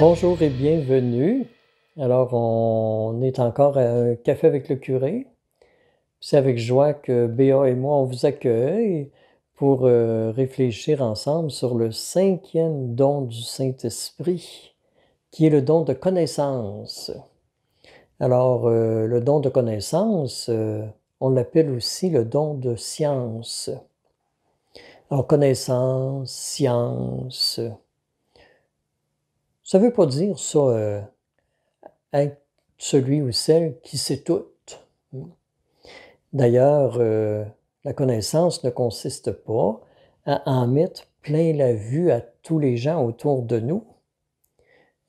Bonjour et bienvenue. Alors, on est encore à un café avec le curé. C'est avec joie que Béa et moi, on vous accueille pour réfléchir ensemble sur le 5e don du Saint-Esprit, qui est le don de connaissance. Alors, le don de connaissance, on l'appelle aussi le don de science. Alors, connaissance, science, ça ne veut pas dire ça, être celui ou celle qui sait tout. D'ailleurs, la connaissance ne consiste pas à en mettre plein la vue à tous les gens autour de nous,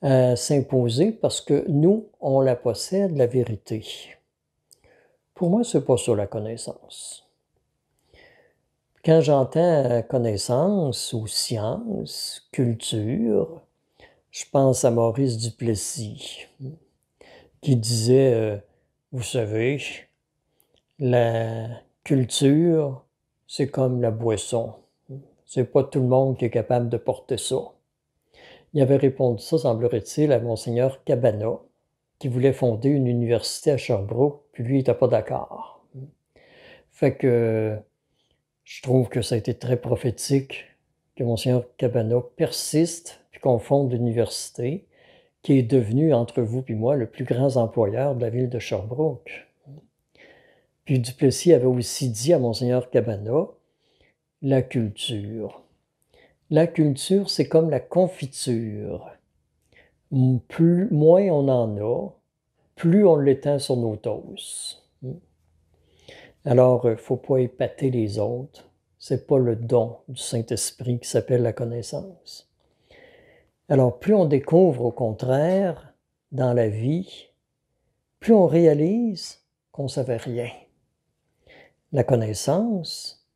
à s'imposer parce que nous, on la possède, la vérité. Pour moi, c'est pas ça la connaissance. Quand j'entends connaissance ou science, culture, je pense à Maurice Duplessis qui disait, vous savez, la culture, c'est comme la boisson. C'est pas tout le monde qui est capable de porter ça. Il avait répondu ça, semblerait-il, à Monseigneur Cabana, qui voulait fonder une université à Sherbrooke, puis lui, il n'était pas d'accord. Fait que je trouve que ça a été très prophétique que Monseigneur Cabana persiste, puis qu'on fonde l'université, qui est devenue, entre vous et moi, le plus grand employeur de la ville de Sherbrooke. Puis Duplessis avait aussi dit à Monseigneur Cabana, la culture. La culture, c'est comme la confiture. Moins on en a, plus on l'étend sur nos toasts. Alors, il ne faut pas épater les autres. C'est pas le don du Saint-Esprit qui s'appelle la connaissance. Alors, plus on découvre, au contraire, dans la vie, plus on réalise qu'on ne savait rien. La connaissance,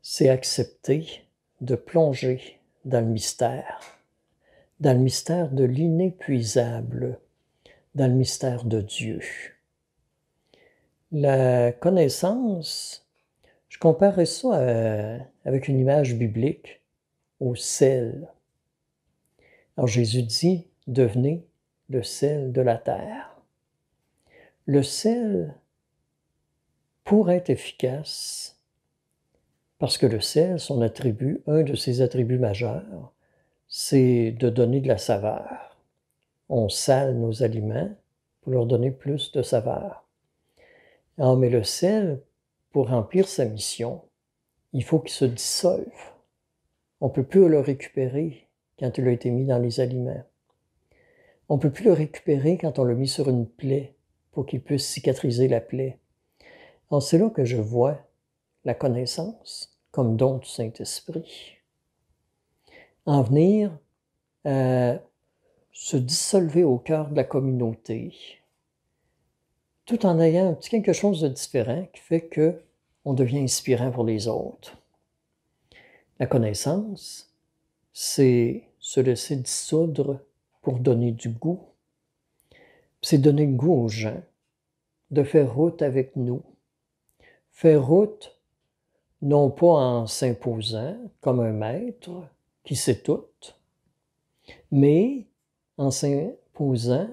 c'est accepter de plonger dans le mystère de l'inépuisable, dans le mystère de Dieu. La connaissance, je comparais ça avec une image biblique au sel. Alors Jésus dit, devenez le sel de la terre. Le sel, pour être efficace, parce que le sel, un de ses attributs majeurs, c'est de donner de la saveur. On sale nos aliments pour leur donner plus de saveur. Alors, mais le sel, pour remplir sa mission, il faut qu'il se dissolve. On ne peut plus le récupérer quand il a été mis dans les aliments. On ne peut plus le récupérer quand on l'a mis sur une plaie pour qu'il puisse cicatriser la plaie. Alors, c'est là que je vois la connaissance comme don du Saint-Esprit. En venir à se dissolver au cœur de la communauté, tout en ayant un petit quelque chose de différent qui fait qu'on devient inspirant pour les autres. La connaissance, c'est se laisser dissoudre pour donner du goût. C'est donner le goût aux gens de faire route avec nous. Faire route, non pas en s'imposant comme un maître qui sait tout, mais en s'imposant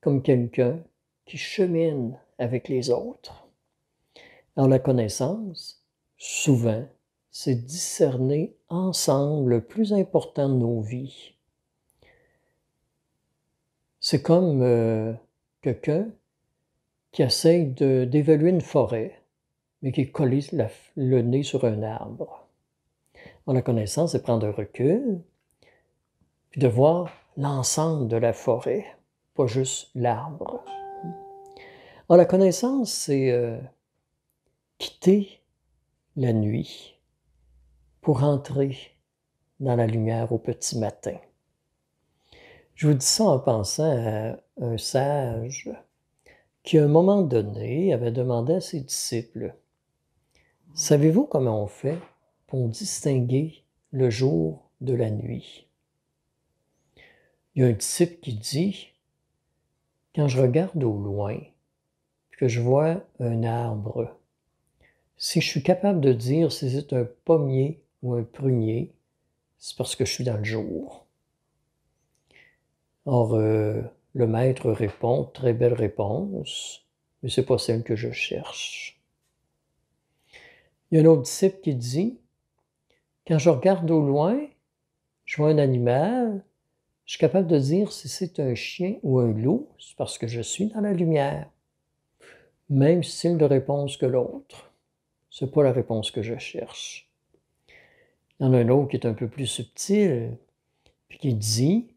comme quelqu'un qui chemine avec les autres. Alors la connaissance, souvent, c'est discerner ensemble le plus important de nos vies. C'est comme quelqu'un qui essaye d'évaluer une forêt, mais qui est collé le nez sur un arbre. Alors, la connaissance, c'est prendre un recul, puis de voir l'ensemble de la forêt, pas juste l'arbre. Alors, la connaissance, c'est quitter la nuit pour entrer dans la lumière au petit matin. Je vous dis ça en pensant à un sage qui, à un moment donné, avait demandé à ses disciples, « Savez-vous comment on fait pour distinguer le jour de la nuit? » Il y a un disciple qui dit, « Quand je regarde au loin, que je vois un arbre, si je suis capable de dire si c'est un pommier ou un prunier, c'est parce que je suis dans le jour. » Or, le maître répond, très belle réponse, mais ce n'est pas celle que je cherche. Il y a un autre disciple qui dit, quand je regarde au loin, je vois un animal, je suis capable de dire si c'est un chien ou un loup, c'est parce que je suis dans la lumière. Même style de réponse que l'autre. Ce n'est pas la réponse que je cherche. Il y en a un autre qui est un peu plus subtil, puis qui dit,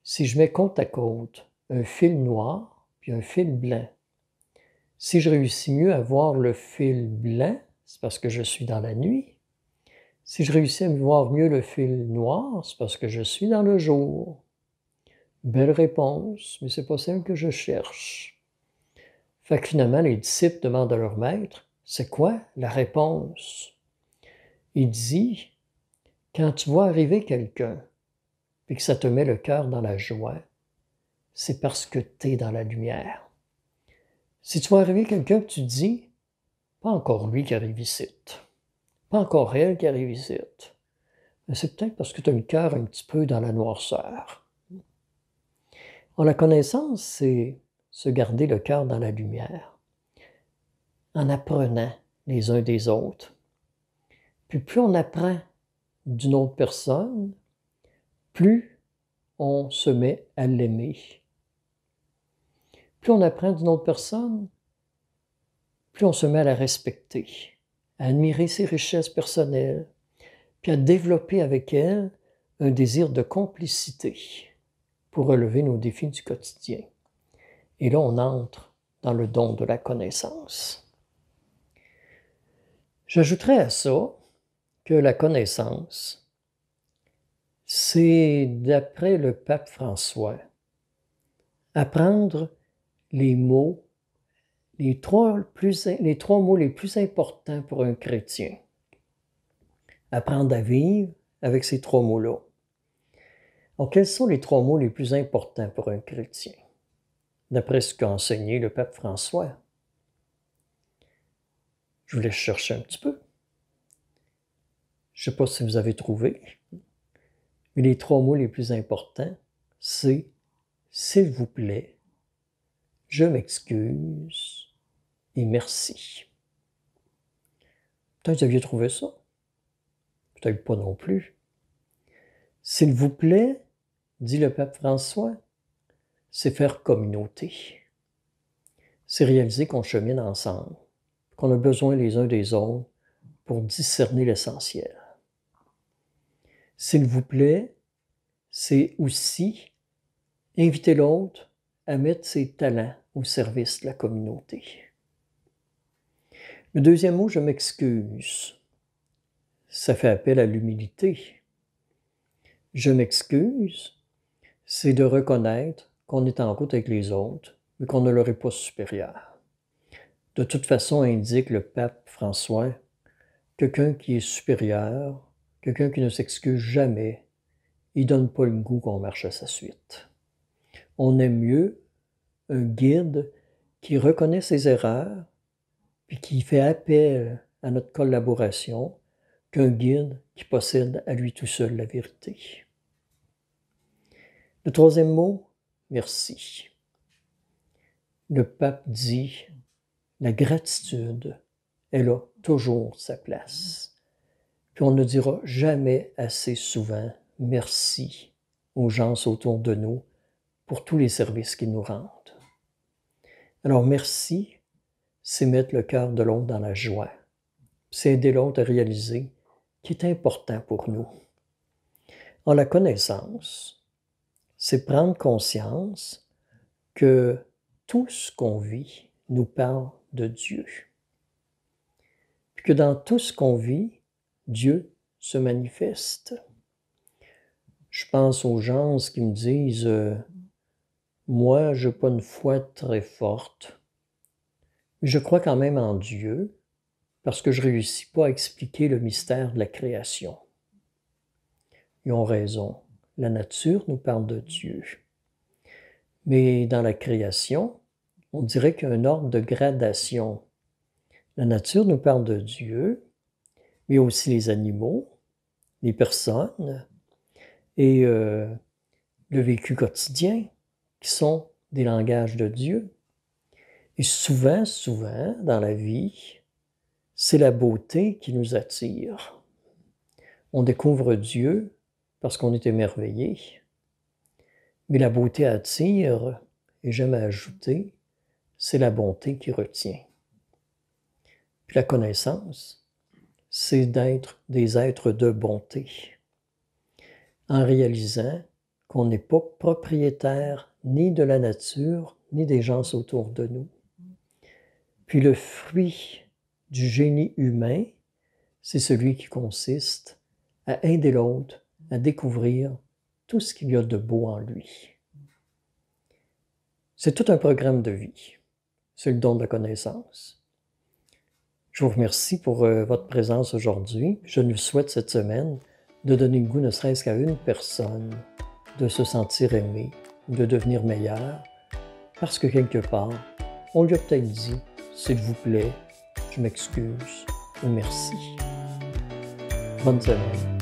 si je mets côte à côte un fil noir puis un fil blanc, si je réussis mieux à voir le fil blanc, c'est parce que je suis dans la nuit. Si je réussis à voir mieux le fil noir, c'est parce que je suis dans le jour. Belle réponse, mais ce n'est pas celle que je cherche. Fait que finalement, les disciples demandent à leur maître, c'est quoi la réponse? Il dit, quand tu vois arriver quelqu'un et que ça te met le cœur dans la joie, c'est parce que tu es dans la lumière. Si tu vois arriver quelqu'un que tu dis, pas encore lui qui arrive ici, pas encore elle qui arrive ici, mais c'est peut-être parce que tu as le cœur un petit peu dans la noirceur. En la connaissance, c'est se garder le cœur dans la lumière, en apprenant les uns des autres. Puis plus on apprend d'une autre personne, plus on se met à l'aimer. Plus on apprend d'une autre personne, plus on se met à la respecter, à admirer ses richesses personnelles, puis à développer avec elle un désir de complicité pour relever nos défis du quotidien. Et là, on entre dans le don de la connaissance. J'ajouterais à ça que la connaissance, c'est, d'après le pape François, apprendre les mots, les trois mots les plus importants pour un chrétien. Apprendre à vivre avec ces trois mots-là. Alors, quels sont les trois mots les plus importants pour un chrétien? D'après ce qu'a enseigné le pape François. Je vous laisse chercher un petit peu. Je ne sais pas si vous avez trouvé, mais les trois mots les plus importants, c'est « s'il vous plaît »,« je m'excuse » et « merci ». Peut-être que vous aviez trouvé ça. Peut-être pas non plus. « S'il vous plaît », dit le pape François, c'est faire communauté. C'est réaliser qu'on chemine ensemble, qu'on a besoin les uns des autres pour discerner l'essentiel. S'il vous plaît, c'est aussi inviter l'autre à mettre ses talents au service de la communauté. Le deuxième mot, je m'excuse. Ça fait appel à l'humilité. Je m'excuse, c'est de reconnaître qu'on est en route avec les autres, mais qu'on ne leur est pas supérieur. De toute façon, indique le pape François, quelqu'un qui est supérieur, quelqu'un qui ne s'excuse jamais, il ne donne pas le goût qu'on marche à sa suite. On aime mieux un guide qui reconnaît ses erreurs puis qui fait appel à notre collaboration qu'un guide qui possède à lui tout seul la vérité. Le troisième mot, merci. Le pape dit, la gratitude, elle a toujours sa place. Puis on ne dira jamais assez souvent merci aux gens autour de nous pour tous les services qu'ils nous rendent. Alors merci, c'est mettre le cœur de l'autre dans la joie. C'est aider l'autre à réaliser qui est important pour nous. En la connaissance, c'est prendre conscience que tout ce qu'on vit nous parle de Dieu. Puis que dans tout ce qu'on vit, Dieu se manifeste. Je pense aux gens qui me disent moi, je n'ai pas une foi très forte, mais je crois quand même en Dieu parce que je ne réussis pas à expliquer le mystère de la création. Ils ont raison. La nature nous parle de Dieu. Mais dans la création, on dirait qu'il y a un ordre de gradation. La nature nous parle de Dieu, mais aussi les animaux, les personnes. Et le vécu quotidien, qui sont des langages de Dieu. Et souvent, dans la vie, c'est la beauté qui nous attire. On découvre Dieu parce qu'on est émerveillé. Mais la beauté attire, et j'aime ajouter, c'est la bonté qui retient. Puis la connaissance, c'est d'être des êtres de bonté, en réalisant qu'on n'est pas propriétaire ni de la nature, ni des gens autour de nous. Puis le fruit du génie humain, c'est celui qui consiste à aider l'autre à découvrir tout ce qu'il y a de beau en lui. C'est tout un programme de vie. C'est le don de la connaissance. Je vous remercie pour votre présence aujourd'hui. Je nous souhaite cette semaine de donner le goût, ne serait-ce qu'à une personne, de se sentir aimé, de devenir meilleur, parce que quelque part, on lui a peut-être dit « s'il vous plaît, je m'excuse ou merci ». Bonne semaine.